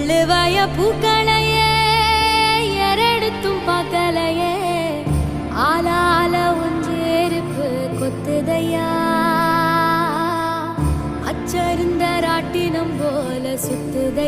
கொள்ளுவாய பூக்களையே எரெடுத்தும் பார்க்கலையே ஆளால ஒன்றேருப்பு கொத்துதையா அச்சருந்த ராட்டினம் போல சுத்துதை